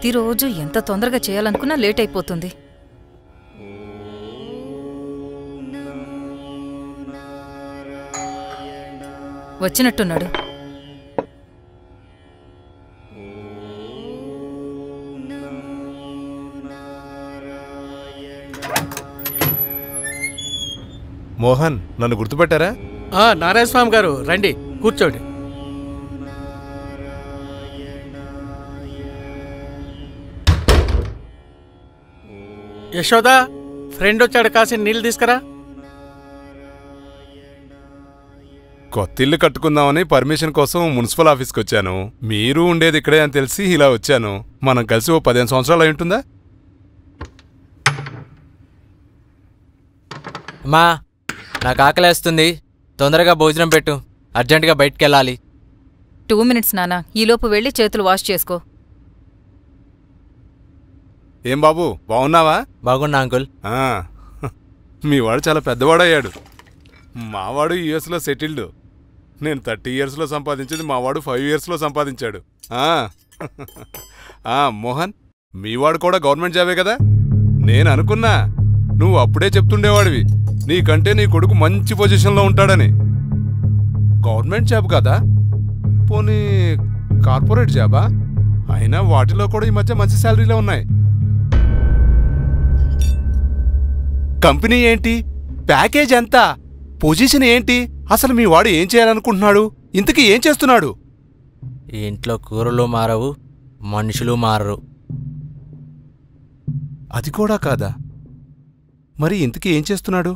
ప్రతిరోజు ఎంత తొందరగా చేయాలనుకున్నా లేట్ అయిపోతుంది. వచ్చినట్టున్నాడు. మోహన్, నన్ను గుర్తుపెట్టారా? నారాయణ స్వామి గారు, రండి కూర్చోండి. యశోదా, ఫ్రెండ్ వచ్చాడు, కాసిన నీళ్ళు తీసుకురా. కొత్త ఇల్లు కట్టుకుందామని పర్మిషన్ కోసం మున్సిపల్ ఆఫీస్కి వచ్చాను. మీరు ఉండేది ఇక్కడే అని తెలిసి ఇలా వచ్చాను. మనం కలిసి ఓ 15 సంవత్సరాలు అయి ఉంటుందా? అమ్మా, నాకు ఆకలేస్తుంది, తొందరగా భోజనం పెట్టు, అర్జెంటుగా బయటికెళ్ళాలి. 2 minutes నానా, ఈలోపు వెళ్ళి చేతులు వాష్ చేసుకో. ఏం బాబు, బాగున్నావా? బాగున్నా అంకుల్. మీ వాడు చాలా పెద్దవాడయ్యాడు. మావాడు యుఎస్లో సెటిల్డ్. నేను 30 yearsలో సంపాదించింది మావాడు 5 yearsలో సంపాదించాడు. మోహన్, మీవాడు కూడా గవర్నమెంట్ జాబే కదా? నేను అనుకున్నా నువ్వు అప్పుడే చెప్తుండేవాడివి నీకంటే నీ కొడుకు మంచి పొజిషన్లో ఉంటాడని. గవర్నమెంట్ జాబ్ కదా, పోనీ కార్పొరేట్ జాబా? అయినా వాటిలో కూడా ఈ మధ్య మంచి శాలరీలో ఉన్నాయి. కంపెనీ ఏంటి, ప్యాకేజ్ ఎంత, పొజిషన్ ఏంటి, అసలు మీ వాడు ఏం చేయాలనుకుంటున్నాడు, ఇంతకీ ఏం చేస్తున్నాడు? ఇంట్లో కూరలు మారవు, మనుషులు మారరు. అది కూడా కాదా? మరి ఇంతకీ ఏం చేస్తున్నాడు?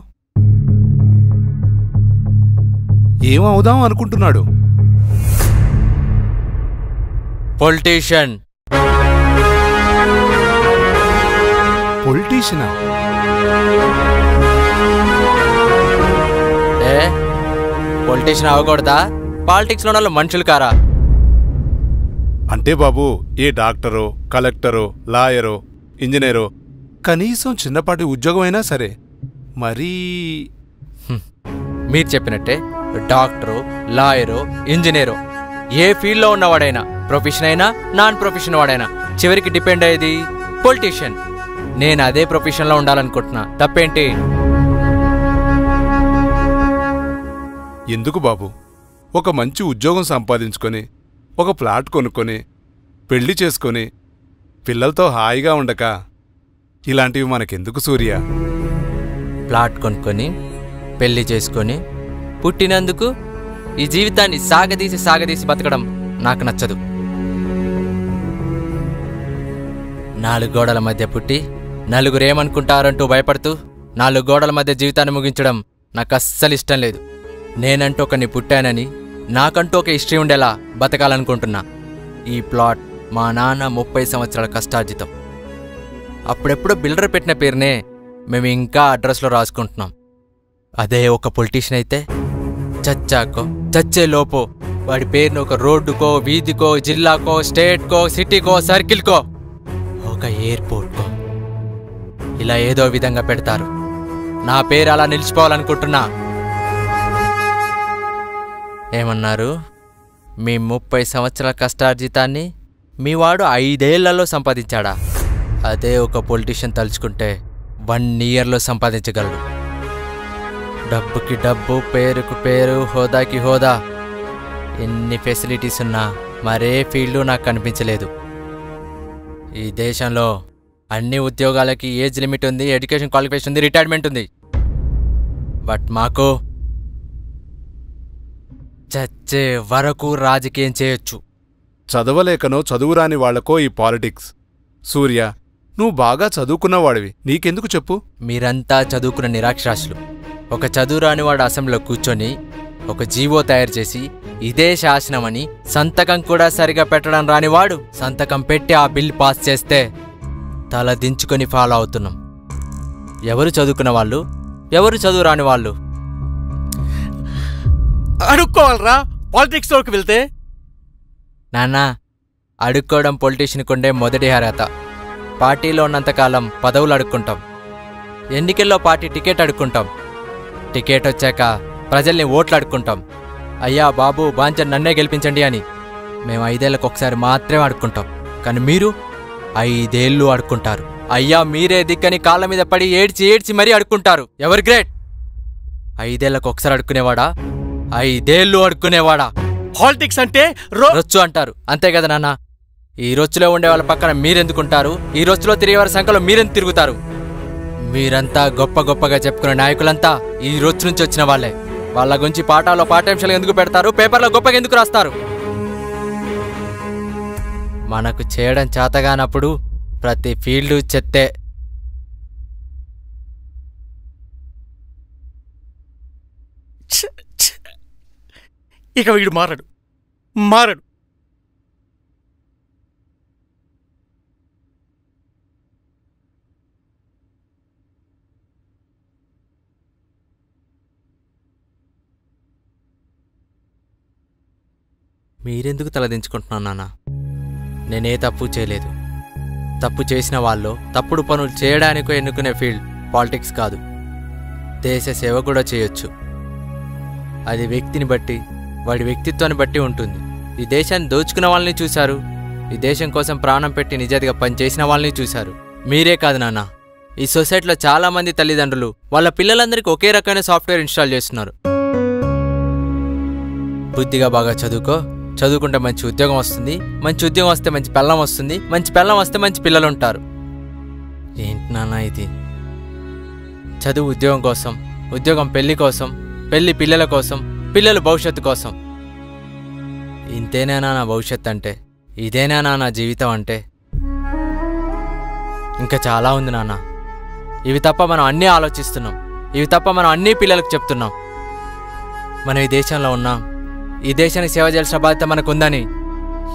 ఏమవుదాం అనుకుంటున్నాడు? పొలిటీషియన్. పొలిటీషియనా? పొలిటీషియన్ అవ్వకూడదా? పాలిటిక్స్లో ఉన్న మనుషులు కారా? అంటే బాబు, ఏ డాక్టరో, కలెక్టరో, లాయరో, ఇంజనీరో, కనీసం చిన్నపాటి ఉద్యోగం అయినా సరే. మరీ మీరు చెప్పినట్టే డాక్టరు, లాయరు, ఇంజనీరు, ఏ ఫీల్డ్లో ఉన్నవాడైనా, ప్రొఫెషన్ అయినా నాన్ ప్రొఫెషన్ వాడైనా చివరికి డిపెండ్ అయ్యేది పొలిటీషియన్. నేను అదే ప్రొఫెషన్లో ఉండాలనుకుంటున్నా, తప్పేంటి? ఎందుకు బాబు, ఒక మంచి ఉద్యోగం సంపాదించుకొని, ఒక ప్లాట్ కొనుక్కొని, పెళ్లి చేసుకొని, పిల్లలతో హాయిగా ఉండక ఇలాంటివి మనకెందుకు సూర్య? ప్లాట్ కొనుక్కొని, పెళ్లి చేసుకొని, పుట్టినందుకు ఈ జీవితాన్ని సాగదీసి బతకడం నాకు నచ్చదు. 4 గోడల మధ్య పుట్టి నలుగురేమనుకుంటారంటూ భయపడుతూ 4 గోడల మధ్య జీవితాన్ని ముగించడం నాకు అస్సలు ఇష్టం లేదు. నేనంటూ ఒకని పుట్టానని, నాకంటూ ఒక హిస్టరీ ఉండేలా బతకాలనుకుంటున్నా. ఈ ప్లాట్ మా నాన్న 30 సంవత్సరాల కష్టార్జితం. అప్పుడెప్పుడో బిల్డర్ పెట్టిన పేరునే మేము ఇంకా అడ్రస్లో రాసుకుంటున్నాం. అదే ఒక పొలిటీషియన్ అయితే చచ్చాకో, చచ్చే లోపో వాడి పేరును ఒక రోడ్డుకో, వీధికో, జిల్లాకో, స్టేట్కో, సిటీకో, సర్కిల్కో, ఒక ఎయిర్పోర్ట్కో ఇలా ఏదో విధంగా పెడతారు. నా పేరు అలా నిలిచిపోవాలనుకుంటున్నా. ఏమన్నారు? మీ 30 సంవత్సరాల కష్టార్జితాన్ని మీ వాడు 5 ఏళ్లలో సంపాదించాడా? అదే ఒక పొలిటీషియన్ తలుచుకుంటే 1 yearలో సంపాదించగలడు. డబ్బుకి డబ్బు, పేరుకు పేరు, హోదాకి హోదా, ఎన్ని ఫెసిలిటీస్ ఉన్నా మరే ఫీల్డు నాకు కనిపించలేదు. ఈ దేశంలో అన్ని ఉద్యోగాలకి ఏజ్ లిమిట్ ఉంది, ఎడ్యుకేషన్ క్వాలిఫికేషన్ ఉంది, రిటైర్మెంట్ ఉంది. బట్ మాకు చచ్చే వరకు రాజకీయం చేయొచ్చు. చదవలేకనో చదువురాని వాళ్లకో ఈ పాలిటిక్స్. సూర్య, నువ్వు బాగా చదువుకున్నవాడివి, నీకెందుకు చెప్పు? మీరంతా చదువుకున్న నిరాక్షరాస్యులు. ఒక చదువురానివాడు అసెంబ్లీలో కూర్చొని ఒక జీవో తయారు చేసి ఇదే శాసనమని సంతకం కూడా సరిగా పెట్టడం రానివాడు సంతకం పెట్టి ఆ బిల్ పాస్ చేస్తే తల దించుకొని ఫాలో అవుతున్నాం. ఎవరు చదువుకున్న వాళ్ళు, ఎవరు చదువురాని వాళ్ళు? అడుక్కోవాలరా పాలిటిక్స్లోకి వెళ్తే? నాన్న, అడుక్కోవడం పొలిటీషియన్కి ఉండే మొదటి అర్హత. పార్టీలో ఉన్నంతకాలం పదవులు అడుక్కుంటాం, ఎన్నికల్లో పార్టీ టికెట్ అడుక్కుంటాం, టికెట్ వచ్చాక ప్రజల్ని ఓట్లు అడుక్కుంటాం. అయ్యా బాబు బాంచన్ నన్నే గెలిపించండి అని మేము 5 ఏళ్లకు ఒకసారి మాత్రమే అడుక్కుంటాం. కానీ మీరు 5 ఏళ్ళు అడుక్కుంటారు. అయ్యా మీరే దిక్కని కాళ్ళ మీద పడి ఏడ్చి ఏడ్చి మరీ అడుక్కుంటారు. ఎవరు గ్రేట్? 5 ఏళ్లకు ఒకసారి అడుక్కునేవాడా? 5 ఏళ్ళు అడుక్కునేవాడా? పాలిటిక్స్ అంటే రొచ్చు అంటారు, అంతే కదా నాన్న? ఈ రొచ్చులో ఉండే వాళ్ళ పక్కన మీరెందుకుంటారు? ఈ రొచ్చులో తిరిగేవారి సంఖ్యలో మీరెందుకు తిరుగుతారు? మీరంతా గొప్ప గొప్పగా చెప్పుకునే నాయకులంతా ఈ రొచ్చు నుంచి వచ్చిన వాళ్ళే. వాళ్ళ గురించి పాఠాల్లో పాఠ్యాంశాలు ఎందుకు పెడతారు? పేపర్లో గొప్పగా ఎందుకు రాస్తారు? మనకు చేయడం చేతగానప్పుడు ప్రతి ఫీల్డు చెత్తే. ఇక వీడు మారడు మారడు. మీరెందుకు తలదించుకుంటున్నాను నాన్న? నేనే తప్పు చేయలేదు. తప్పు చేసిన వాళ్ళు తప్పుడు పనులు చేయడానికో ఎన్నుకునే ఫీల్డ్ పాలిటిక్స్ కాదు. దేశ సేవ కూడా చేయొచ్చు. అది వ్యక్తిని బట్టి, వాడి వ్యక్తిత్వాన్ని బట్టి ఉంటుంది. ఈ దేశాన్ని దోచుకున్న వాళ్ళని చూశారు, ఈ దేశం కోసం ప్రాణం పెట్టి నిజాయితీగా పనిచేసిన వాళ్ళని చూశారు. మీరే కాదు నాన్న, ఈ సొసైటీలో చాలామంది తల్లిదండ్రులు వాళ్ళ పిల్లలందరికీ ఒకే రకమైన సాఫ్ట్వేర్ ఇన్స్టాల్ చేస్తున్నారు. బుద్ధిగా బాగా చదువుకో, చదువుకుంటే మంచి ఉద్యోగం వస్తుంది, మంచి ఉద్యోగం వస్తే మంచి పెళ్ళం వస్తుంది, మంచి పెళ్ళం వస్తే మంచి పిల్లలు ఉంటారు. ఏంటి నాన్న ఇది? చదువు ఉద్యోగం కోసం, ఉద్యోగం పెళ్లి కోసం, పెళ్లి పిల్లల కోసం, పిల్లలు భవిష్యత్తు కోసం. ఇంతేనా నా భవిష్యత్ అంటే? ఇదేనా నా జీవితం అంటే? ఇంకా చాలా ఉంది నాన్న. ఇవి తప్ప మనం అన్నీ ఆలోచిస్తున్నాం, ఇవి తప్ప మనం అన్నీ పిల్లలకు చెప్తున్నాం. మనం ఈ దేశంలో ఉన్నాం, ఈ దేశానికి సేవ చేయాల్సిన బాధ్యత మనకుందని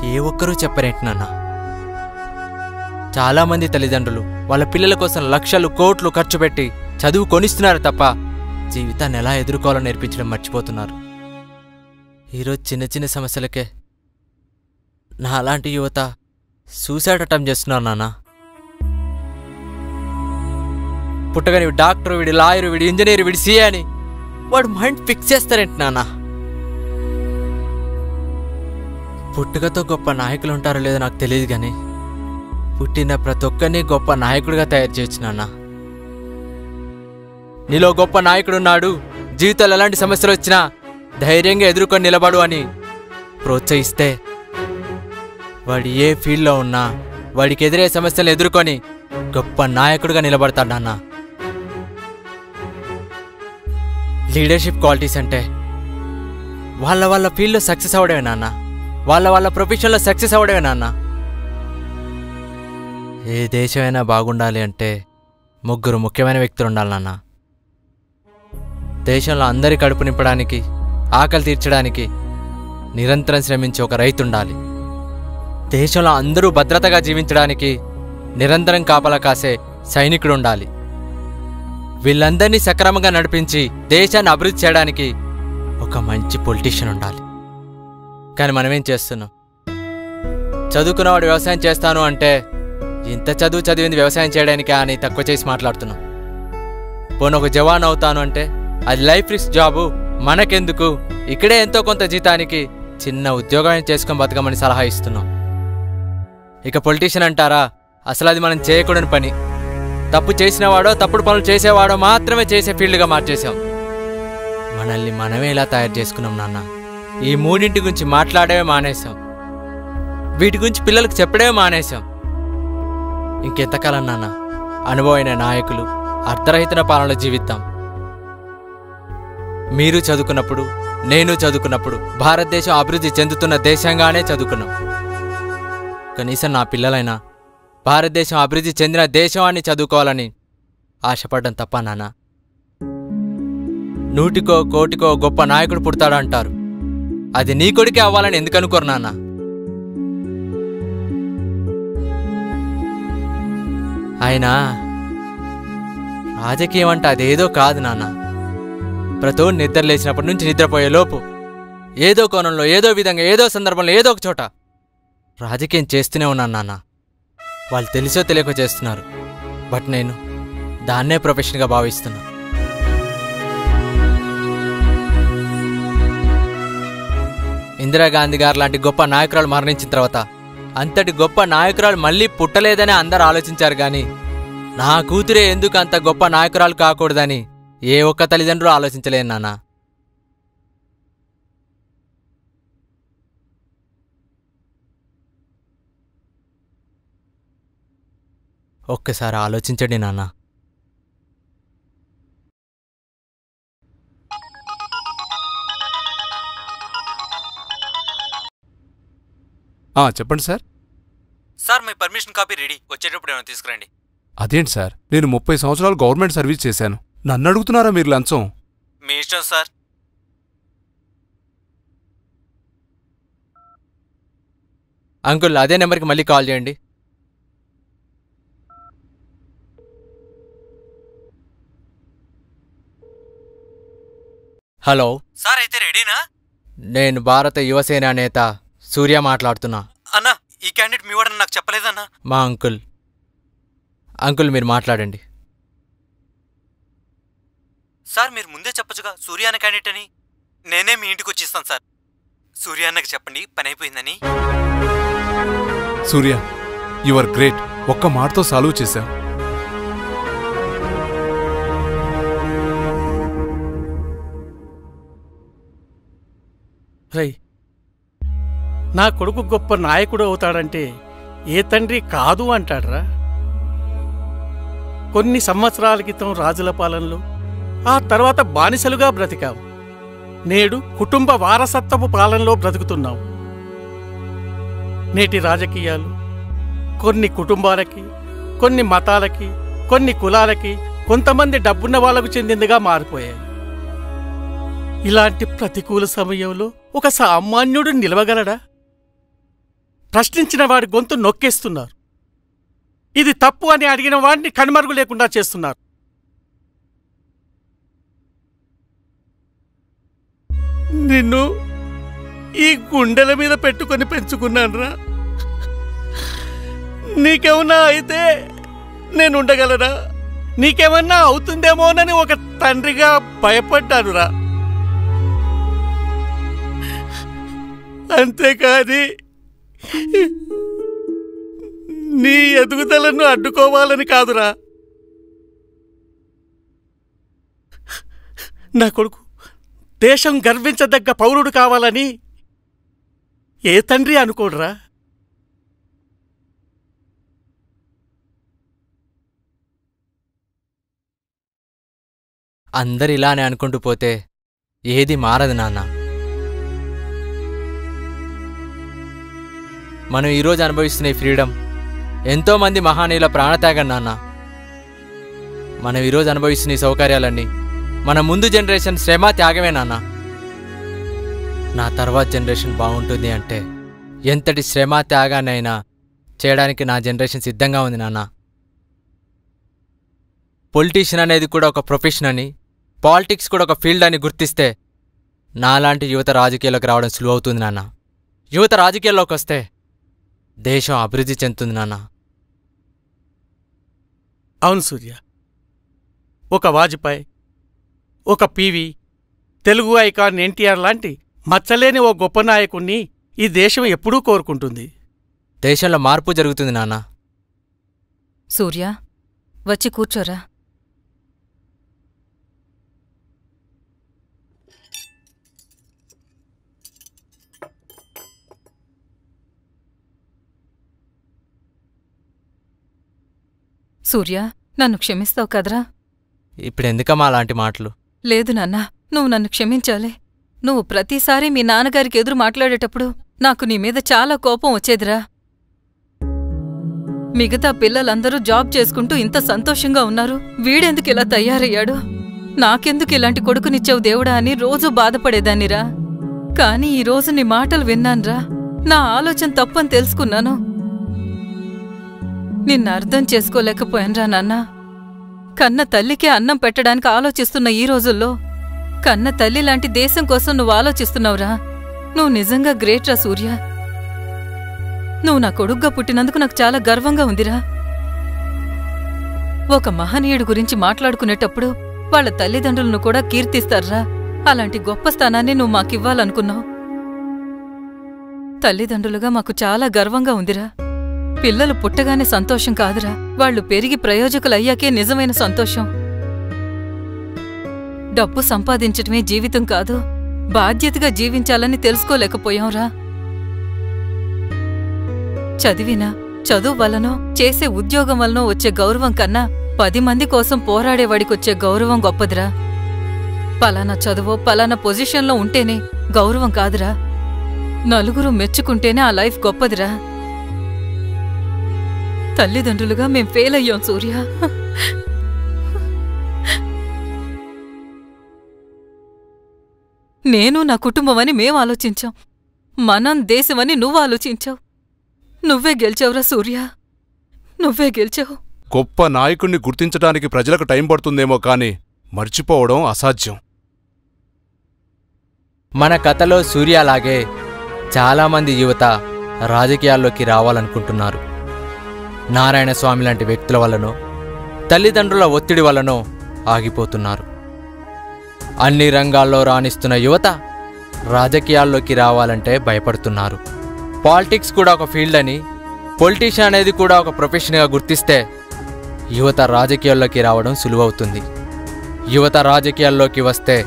ఏ ఒక్కరూ చెప్పరేంటి నాన్న? చాలామంది తల్లిదండ్రులు వాళ్ళ పిల్లల కోసం లక్షలు కోట్లు ఖర్చు పెట్టి చదువు కొనిస్తున్నారు తప్ప జీవితాన్ని ఎలా ఎదుర్కోవాలో నేర్పించడం మర్చిపోతున్నారు. ఈరోజు చిన్న చిన్న సమస్యలకే నా అలాంటి యువత సూసైడ్ అటెంప్ట్ చేస్తున్నారు నాన్న. పుట్టగాని వీడు డాక్టర్, వీడి లాయరు, వీడి ఇంజనీర్, వీడి సీఏ అని వాడు మైండ్ ఫిక్స్ చేస్తారేంటి నాన్న? పుట్టుకతో గొప్ప నాయకులు ఉంటారో లేదో నాకు తెలియదు కానీ పుట్టిన ప్రతి ఒక్కరిని గొప్ప నాయకుడిగా తయారు చేయొచ్చు నాన్న. నీలో గొప్ప నాయకుడున్నాడు, జీవితంలో ఎలాంటి సమస్యలు వచ్చినా ధైర్యంగా ఎదుర్కొని నిలబడు అని ప్రోత్సహిస్తే వాడు ఏ ఫీల్డ్లో ఉన్నా వాడికి ఎదురే సమస్యలు ఎదుర్కొని గొప్ప నాయకుడిగా నిలబడతాడు నాన్న. లీడర్షిప్ క్వాలిటీస్ అంటే వాళ్ళ ఫీల్డ్లో సక్సెస్ అవ్వడమే నాన్న, వాళ్ళ ప్రొఫెషన్లో సక్సెస్ అవ్వడమే నాన్న. ఏ దేశమైనా బాగుండాలి అంటే 3 ముఖ్యమైన వ్యక్తులు ఉండాలి నాన్న. దేశంలో అందరి కడుపు నింపడానికి, ఆకలి తీర్చడానికి నిరంతరం శ్రమించే ఒక రైతు ఉండాలి. దేశంలో అందరూ భద్రతగా జీవించడానికి నిరంతరం కాపలా కాసే సైనికుడు ఉండాలి. వీళ్ళందరినీ సక్రమంగా నడిపించి దేశాన్ని అభివృద్ధి చేయడానికి ఒక మంచి పొలిటీషియన్ ఉండాలి. కానీ మనమేం చేస్తున్నాం? చదువుకున్నవాడు వ్యవసాయం చేస్తాను అంటే ఇంత చదువు చదివింది వ్యవసాయం చేయడానికే అని తక్కువ చేసి మాట్లాడుతున్నాం. పోను ఒక జవాన్ అవుతాను అంటే అది లైఫ్ రిస్క్ జాబు, మనకెందుకు, ఇక్కడే ఎంతో కొంత జీతానికి చిన్న ఉద్యోగం చేసుకొని బతకమని సలహా ఇస్తున్నాం. ఇక పొలిటీషియన్ అంటారా? అసలు అది మనం చేయకూడని పని. తప్పు చేసినవాడో తప్పుడు పనులు చేసేవాడో మాత్రమే చేసే ఫీల్డ్గా మార్చేశాం. మనల్ని మనమే ఇలా తయారు చేసుకున్నాం నాన్న. ఈ 3 గురించి మాట్లాడేవే మానేశాం, వీటి గురించి పిల్లలకు చెప్పడమే మానేశాం. ఇంకెంతకాలం నాన్న అనుభవమైన నాయకులు అర్ధరహిత పాలనలో జీవిద్దాం. మీరు చదువుకున్నప్పుడు, నేను చదువుకున్నప్పుడు భారతదేశం అభివృద్ధి చెందుతున్న దేశంగానే చదువుకున్నాం. కనీసం నా పిల్లలైనా భారతదేశం అభివృద్ధి చెందిన దేశం అని చదువుకోవాలని ఆశపడ్డం తప్ప నాన్న? 100కో కోటికో గొప్ప నాయకుడు పుడతాడంటారు, అది నీ కొడుకే అవ్వాలని ఎందుకు అనుకోరు నాన్న? అయినా రాజకీయం అంటే అదేదో కాదు నాన్న. ప్రతో నిద్ర లేచినప్పటి నుంచి నిద్రపోయే లోపు ఏదో కోణంలో, ఏదో విధంగా, ఏదో సందర్భంలో, ఏదో ఒక చోట రాజకీయం చేస్తూనే ఉన్నాను నాన్న. వాళ్ళు తెలిసో తెలియకో చేస్తున్నారు, బట్ నేను దాన్నే ప్రొఫెషన్గా భావిస్తున్నా. ఇందిరాగాంధీ గారు లాంటి గొప్ప నాయకురాలు మరణించిన తర్వాత అంతటి గొప్ప నాయకురాలు మళ్ళీ పుట్టలేదని అందరు ఆలోచించారు గాని నా కూతురే ఎందుకు అంత గొప్ప నాయకురాలు కాకూడదని ఏ ఒక్క తల్లిదండ్రులు ఆలోచించలేరు నాన్న. ఒక్కసారి ఆలోచించండి నాన్న. చెప్పండి సార్. సార్ మీ పర్మిషన్ కాపీ రెడీ, వచ్చేటప్పుడు ఏమైనా తీసుకురండి. అదేంటి సార్, నేను 30 సంవత్సరాలు గవర్నమెంట్ సర్వీస్ చేశాను, నన్ను అడుగుతున్నారా మీరు లంచం? మీ ఇష్టం సార్. అంకుల్ అదే నెంబర్కి మళ్ళీ కాల్ చేయండి. హలో సార్, అయితే రెడీనా? నేను భారత యువసేన నేత సూర్య మాట్లాడుతున్నా. అన్నా, ఈ క్యాండిడేట్ మీ వాడని నాకు చెప్పలేదన్నా. మా అంకుల్. అంకుల్ మీరు మాట్లాడండి. సార్, మీరు ముందే చెప్పచ్చుగా సూర్య అన్న క్యాండిడేట్ అని. నేనే మీ ఇంటికి వచ్చిస్తాను సార్. సూర్య అన్నకి చెప్పండి, పని అయిపోయిందని. సూర్య, యు ఆర్ గ్రేట్. ఒక్క మాటతో సాల్వ్ చేశావు. రై, నా కొడుకు గొప్ప నాయకుడు అవుతాడంటే ఏ తండ్రి కాదు అంటాడ్రా. కొన్ని సంవత్సరాల క్రితం రాజుల పాలనలో, ఆ తర్వాత బానిసలుగా బ్రతికావు. నేడు కుటుంబ వారసత్వపు పాలనలో బ్రతుకుతున్నావు. నేటి రాజకీయాలు కొన్ని కుటుంబాలకి, కొన్ని మతాలకి, కొన్ని కులాలకి, కొంతమంది డబ్బున్న వాళ్లకు చెందిందిగా మారిపోయాయి. ఇలాంటి ప్రతికూల సమయంలో ఒక సామాన్యుడు నిలవగలడా? ప్రశ్నించిన వాడి గొంతు నొక్కేస్తున్నారు. ఇది తప్పు అని అడిగిన వాడిని కనుమరుగు లేకుండా చేస్తున్నారు. నిన్ను ఈ గుండెల మీద పెట్టుకొని పెంచుకున్నానురా. నీకేమన్నా అయితే నేనుండగలరా? నీకేమన్నా అవుతుందేమోనని ఒక తండ్రిగా భయపడ్డానురా. అంతేకాని నీ ఎదుగుదలను అడ్డుకోవాలని కాదురా. నా కొడుకు దేశం గర్వించదగ్గ పౌరుడు కావాలని ఏ తండ్రి అనుకోడురా. అందరు ఇలానే అనుకుంటూ పోతే ఏది మారదు నాన్న. మనం ఈరోజు అనుభవిస్తున్న ఈ ఫ్రీడమ్ ఎంతోమంది మహానీయుల ప్రాణత్యాగం నాన్న. మనం ఈరోజు అనుభవిస్తున్న ఈ సౌకర్యాలన్నీ మన ముందు జనరేషన్ శ్రమ త్యాగమే నాన్న. నా తర్వాత జనరేషన్ బాగుంటుంది అంటే ఎంతటి శ్రమ త్యాగాన్నైనా చేయడానికి నా జనరేషన్ సిద్ధంగా ఉంది నాన్న. పొలిటీషియన్ అనేది కూడా ఒక ప్రొఫెషన్ అని, పాలిటిక్స్ కూడా ఒక ఫీల్డ్ అని గుర్తిస్తే నాలాంటి యువత రాజకీయాల్లోకి రావడం సులువు అవుతుంది నాన్న. యువత రాజకీయాల్లోకి వస్తే దేశం అభివృద్ధి చెందుతుంది నాన్న. అవును సూర్య, ఒక వాజ్పేయి, ఒక పివి, తెలుగు ఐకాన్ ఎన్టీఆర్ లాంటి మచ్చలేని ఓ గొప్ప నాయకుణ్ణి ఈ దేశం ఎప్పుడూ కోరుకుంటుంది. దేశంలో మార్పు జరుగుతుంది నాన్న. సూర్య, వచ్చి కూర్చోరా. సూర్య, నన్ను క్షమిస్తావు కదరా? ఇప్పుడెందుకమ్మా అలాంటి మాటలు? లేదు నాన్నా, నువ్వు నన్ను క్షమించాలి. నువ్వు ప్రతిసారి మీ నాన్నగారికి ఎదురు మాట్లాడేటప్పుడు నాకు నీ మీద చాలా కోపం వచ్చేదిరా. మిగతా పిల్లలందరూ జాబ్ చేసుకుంటూ ఇంత సంతోషంగా ఉన్నారు, వీడెందుకు ఇలా తయారయ్యాడు, నాకెందుకు ఇలాంటి కొడుకునిచ్చావు దేవుడా అని రోజూ బాధపడేదాన్నిరా. కాని ఈరోజు నీ మాటలు విన్నాన్రా, నా ఆలోచన తప్పని తెలుసుకున్నాను. నిన్ను అర్థం చేసుకోలేకపోయాన్రా నాన్నా. కన్న తల్లికే అన్నం పెట్టడానికి ఆలోచిస్తున్న ఈ రోజుల్లో కన్న తల్లి లాంటి దేశం కోసం నువ్వు ఆలోచిస్తున్నావురా. నువ్వు నిజంగా గ్రేట్రా సూర్య. నువ్వు నా కొడుగ్గా పుట్టినందుకు నాకు చాలా గర్వంగా ఉందిరా. ఒక మహనీయుడి గురించి మాట్లాడుకునేటప్పుడు వాళ్ళ తల్లిదండ్రులను కూడా కీర్తిస్తారా. అలాంటి గొప్ప స్థానాన్ని నువ్వు మాకివ్వాలనుకున్నావు. తల్లిదండ్రులుగా మాకు చాలా గర్వంగా ఉందిరా. పిల్లలు పుట్టగానే సంతోషం కాదురా, వాళ్ళు పెరిగి ప్రయోజకులయ్యాకే నిజమైన సంతోషం. డబ్బు సంపాదించటమే జీవితం కాదు, బాధ్యతగా జీవించాలని తెలుసుకోలేకపోయాంరా. చదువు వల్లనో చేసే ఉద్యోగం వల్లనో వచ్చే గౌరవం కన్నా 10 మంది కోసం పోరాడేవాడికొచ్చే గౌరవం గొప్పదిరా. పలానా చదువో పలానా పొజిషన్లో ఉంటేనే గౌరవం కాదురా, నలుగురు మెచ్చుకుంటేనే ఆ లైఫ్ గొప్పదిరా. తల్లిదండ్రులుగా మేం ఫెయిల్ అయ్యాం సూర్య. నేను నా కుటుంబమని మేం ఆలోచించాం, మనం దేశమని నువ్వు ఆలోచించావు. నువ్వే గెలిచావురా సూర్య, నువ్వే గెలిచావు. గొప్ప నాయకుణ్ణి గుర్తించడానికి ప్రజలకు టైం పడుతుందేమో కానీ మర్చిపోవడం అసాధ్యం. మన కథలో సూర్యలాగే చాలామంది యువత రాజకీయాల్లోకి రావాలనుకుంటున్నారు. నారాయణస్వామి లాంటి వ్యక్తుల వల్లనో తల్లిదండ్రుల ఒత్తిడి వల్లనో ఆగిపోతున్నారు. అన్ని రంగాల్లో రాణిస్తున్న యువత రాజకీయాల్లోకి రావాలంటే భయపడుతున్నారు. పాలిటిక్స్ కూడా ఒక ఫీల్డ్ అని, పొలిటీషియన్ అనేది కూడా ఒక ప్రొఫెషన్గా గుర్తిస్తే యువత రాజకీయాల్లోకి రావడం సులువవుతుంది. యువత రాజకీయాల్లోకి వస్తే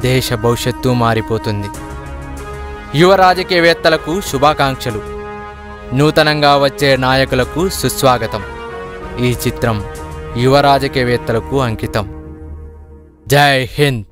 దేశ భవిష్యత్తు మారిపోతుంది. యువ రాజకీయవేత్తలకు శుభాకాంక్షలు, నూతనంగా వచ్చే నాయకులకు సుస్వాగతం. ఈ చిత్రం యువ రాజకీయవేత్తలకు అంకితం. జై హింద్.